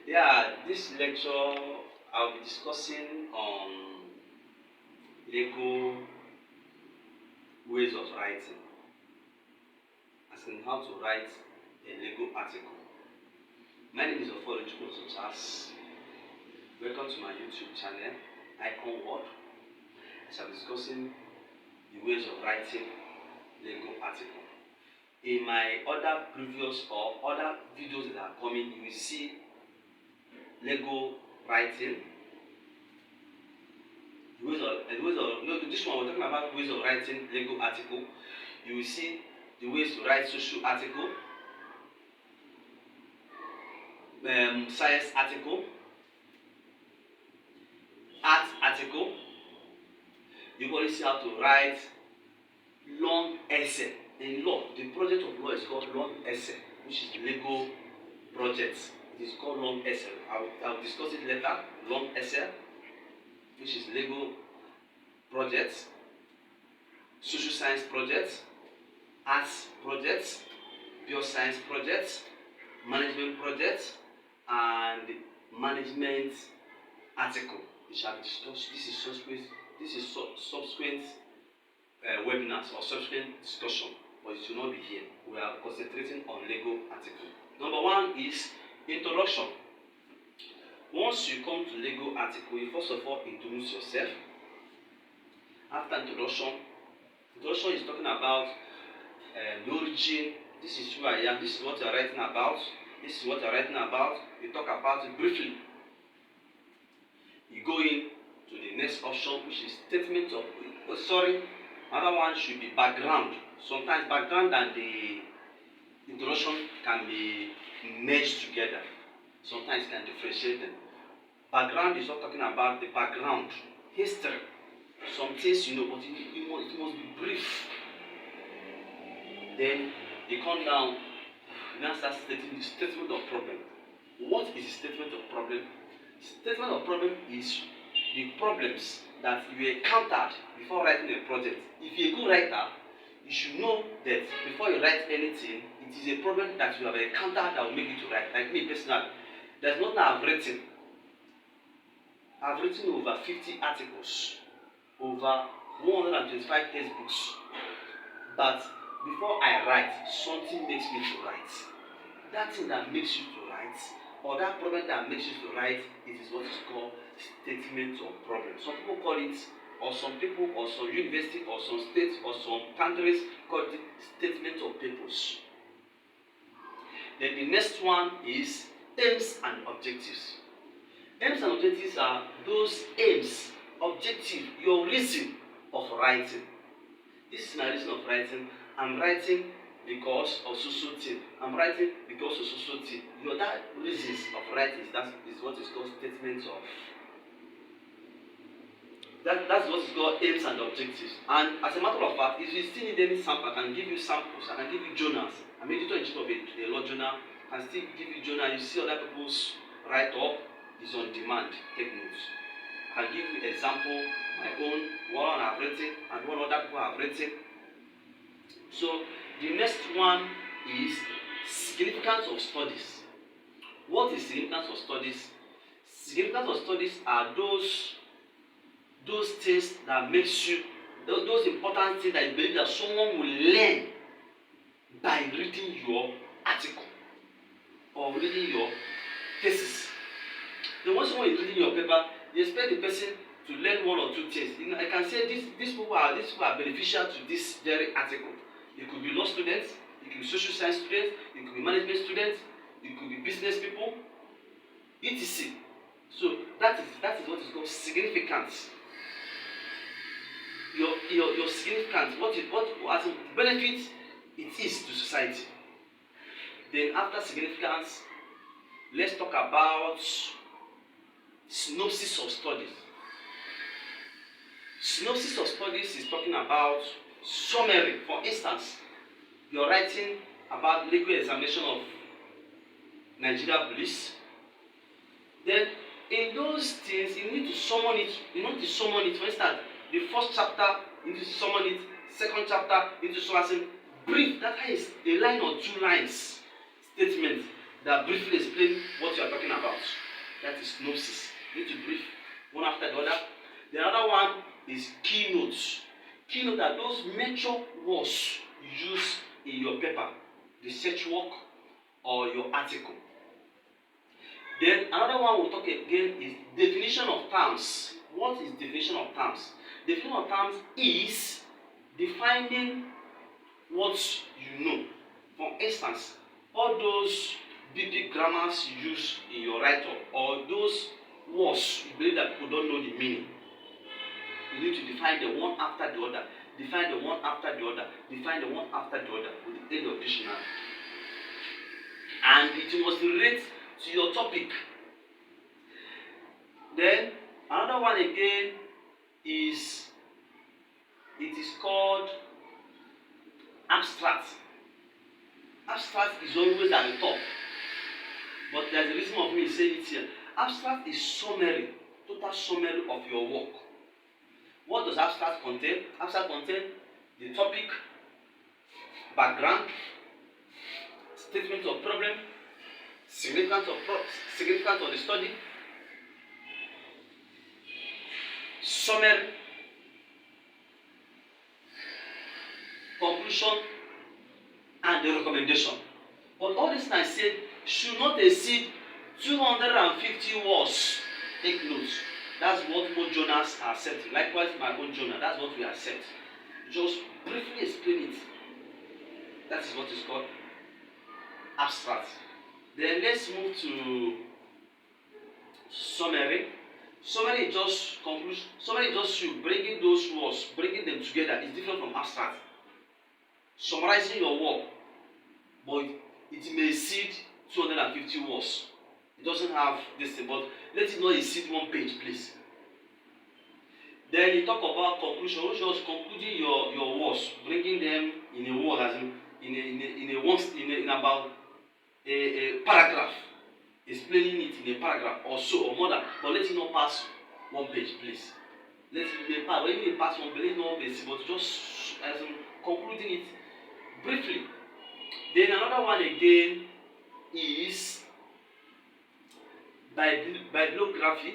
Yeah, this lecture I'll be discussing on Lego ways of writing, as in how to write a Lego article. My name is Ofoluchukwu Charles. Welcome to my YouTube channel, Icon Word. I shall be discussing the ways of writing Lego article. In my other previous or other videos that are coming, you will see Lego writing. This one we're talking about ways of writing Lego article. You will see the ways to write social article, science article, art article. You already see how to write long essay. In law, the project of law is called long essay, which is Lego project. It is called long essay. I'll discuss it later. Long essay, which is Lego projects, social science projects, arts projects, pure science projects, management projects, and management article. We shall discuss. This is subsequent webinars or subsequent discussion, but it will not be here. We are concentrating on Lego article. Number one is introduction. Once you come to Lego article, you first of all introduce yourself. After introduction is talking about the origin. This is who I am. This is what you are writing about. This is what you are writing about. You talk about it briefly. You go in to the next option, which is statement of. Another one should be background. Sometimes background and the introduction can be merged together. Sometimes you can differentiate them. Background is not talking about the background, history, some things you know, but it must be brief. Then you come down, you now start stating the statement of problem. What is the statement of problem? Statement of problem is the problems that you encountered before writing a project. If you're a good writer, you should know that before you write anything, it is a problem that you have encountered that will make you to write. Like me personally, there's nothing I've written. I've written over 50 articles, over 125 textbooks. But before I write, something makes me to write. That thing that makes you to write, or that problem that makes you to write, it is what is called statement of problem. Some people call it, or some people, or some university, or some states, or some countries call it statement of purpose. Then the next one is aims and objectives. Aims and objectives are those aims, objective, your reason of writing. This is my reason of writing. I'm writing because of social thing. I'm writing because of social thing. That reasons of writing, that is what is called statements of. That's what is called aims and objectives. And as a matter of fact, if you still need any sample, I can give you samples. I can give you journals. I'm editor-in-chief of a law journal. I can still give you journal. You see other people's write-up is on demand. Take notes. I can give you example, my own, one I've written, and one other people have written. So the next one is significance of studies. What is significance of studies? Significance of studies are those things that makes you, those important things that you believe that someone will learn by reading your article or reading your thesis. Then once someone is reading your paper, you expect the person to learn one or two things. I can say these people are beneficial to this very article. It could be law students, it could be social science students, it could be management students, it could be business people, etc. So that is what is called significance. Your significance, what benefit it is to society. Then after significance, let's talk about synopsis of studies. Synopsis of studies is talking about summary. For instance, you're writing about legal examination of Nigeria police. Then in those things, you need to summon it. For instance, the first chapter, you need to summon it. Second chapter, you need to summon it. Brief. That is a line or two lines statement that briefly explain what you are talking about. write a synopsis. You need to brief one after the other. The other one is keynotes. Keynotes are those major words you use in your paper, research work, or your article. Then another one we'll talk again is definition of terms. What is definition of terms? Definition of terms is defining what you know. For instance, all those big grammars you use in your write-up, or those words you believe that people don't know the meaning. You need to define the one after the other. Define the one after the other. Define the one after the other with the aid of dictionary. And it must relate to your topic. Then another one again is, it is called abstract. Abstract is always at the top, but there's a reason of me saying it here. Abstract is summary, total summary of your work. What does abstract contain? Abstract contains the topic, background, statement of problem, significance of the study, summary, conclusion, and the recommendation. But all this I said should not exceed 250 words. Take notes. That's what most journals are accepting. Likewise, my own journal, that's what we accept. Just briefly explain it. That is what is called abstract. Then let's move to summary. Summary is just conclusion. Summary is just you bringing those words, bringing them together. It's different from abstract. Summarizing your work, but it may exceed 250 words. It doesn't have this thing, but let it not exceed 1 page, please. Then you talk about conclusion, which is concluding your words, bringing them in a word, as in about a paragraph, explaining it in a paragraph or so or more than, but let it not pass 1 page, please. Let it pass. When you pass 1 page, let it not be, but just as concluding it briefly. Then another one again is bibliography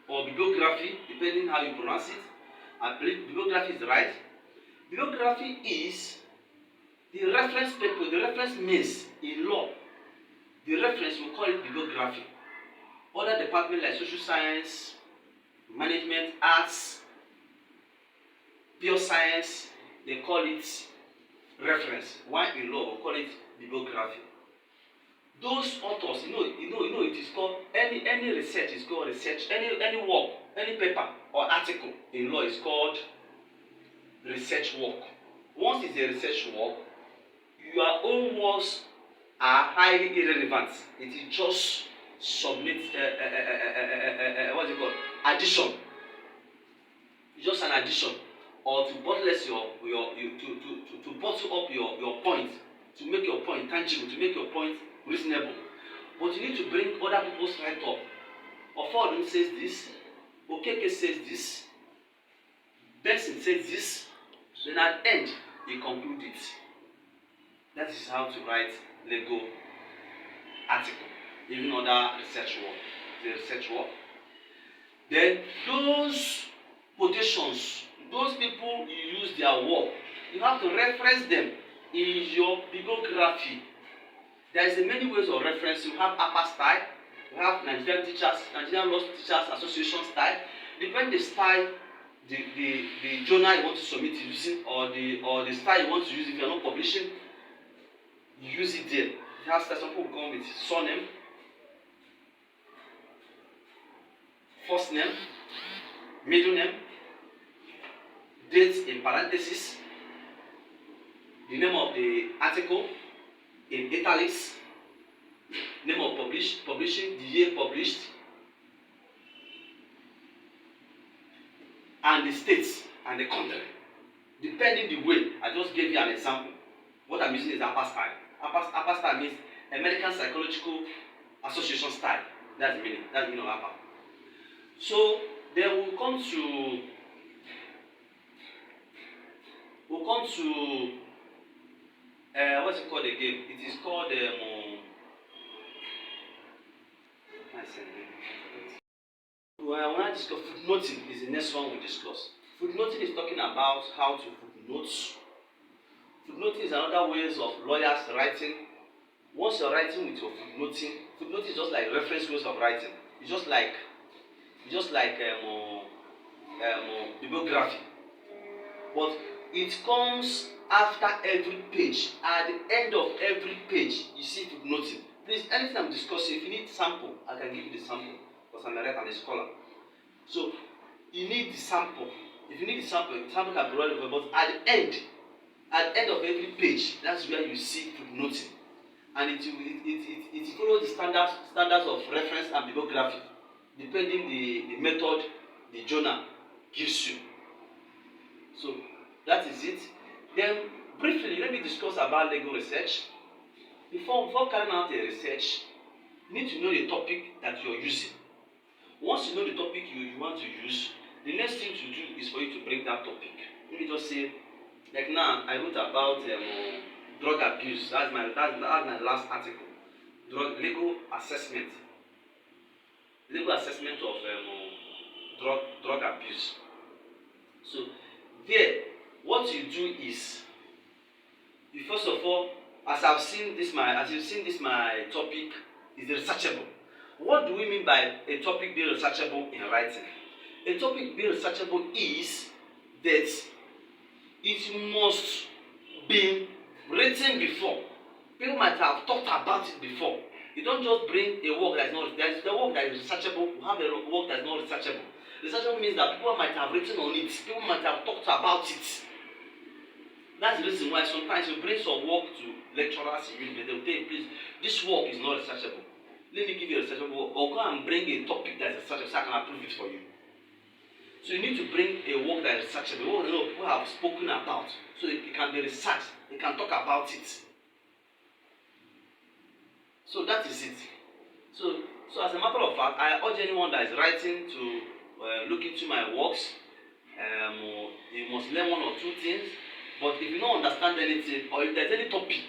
or bibliography, depending how you pronounce it. I believe bibliography is right. Bibliography is the reference paper, the reference means in law. The reference, we call it bibliography. Other departments like social science, management, arts, pure science, they call it reference. Why in law we call it bibliography? Those authors, it is called any research is called research. Any work, any paper or article in law is called research work. Once it's a research work, your own works are highly irrelevant. It is just submit what is it called? Addition. It's just an addition, or to buttress to bottle up your point, to make your point tangible, to make your point reasonable. But you need to bring other people's right up. Ofodun says this, Okeke says this, Benson says this, then at the end you conclude it. That is how to write legal article, even other research work. The research work. Then those quotations, those people you use their work, you have to reference them in your bibliography. There is many ways of reference. You have APA style, you have Nigerian Law Teachers Association style. Depending the style, the journal you want to submit using, or the style you want to use. If you are not publishing, you use it there. It has some people come with surname, first name, middle name, date in parentheses, the name of the article in italics, name of publishing, the year published, and the states and the country. Depending the way, I just gave you an example. What I'm using is APA style. APA style means American Psychological Association style. That's the meaning. That's the meaning of APA. So then we'll come to what's it called again? It is called my Well, when I discuss footnoting is the next one we discuss. Footnoting is talking about how to footnote. Footnoting is another ways of lawyers writing. Once you're writing with your footnoting is just like reference ways of writing. It's just like bibliography. But it comes after every page. At the end of every page, you see footnoting. Please, anything I'm discussing, if you need sample, I can give you the sample because I'm a writer and a scholar. So you need the sample. If you need the sample can be relevant. But at the end of every page, that's where you see footnoting, and it follows the standards of reference and bibliography, depending the method the journal gives you. So that is it. Then briefly, let me discuss about legal research. Before carrying out a research, you need to know the topic that you are using. Once you know the topic you want to use, the next thing to do is for you to break that topic. Let me just say, like now, I wrote about drug abuse. That's my last article. Legal assessment of drug abuse. So there, what you do is, you first of all, as you've seen this my topic is researchable. What do we mean by a topic being researchable in writing? A topic being researchable is that it must be written before. People might have talked about it before. You don't just bring a work that is not. There is the work that is researchable. You have a work that is not researchable. Researchable means that people might have written on it. People might have talked about it. That's the reason why sometimes you bring some work to lecturers in university. They will tell you, please, this work is not researchable. Let me give you a researchable work, or go and bring a topic that is researchable so I can approve it for you. So you need to bring a work that is researchable, what people have spoken about, so it can be researched, they can talk about it. So that is it. So as a matter of fact, I urge anyone that is writing to look into my works. You must learn one or two things. But if you don't understand anything, or if there's any topic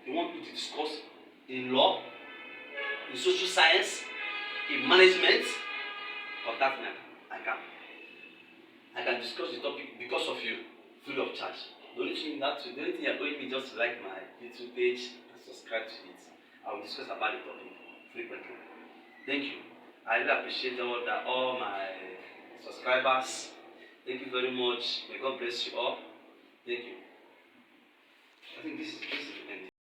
you want me to discuss in law, in social science, in management, of that matter, I can discuss the topic because of you, free of charge. The only thing you're going to just like my little page and subscribe to it. I will discuss about the topic frequently. Thank you. I really appreciate all my subscribers. Thank you very much. May God bless you all. Thank you. I think this is the end.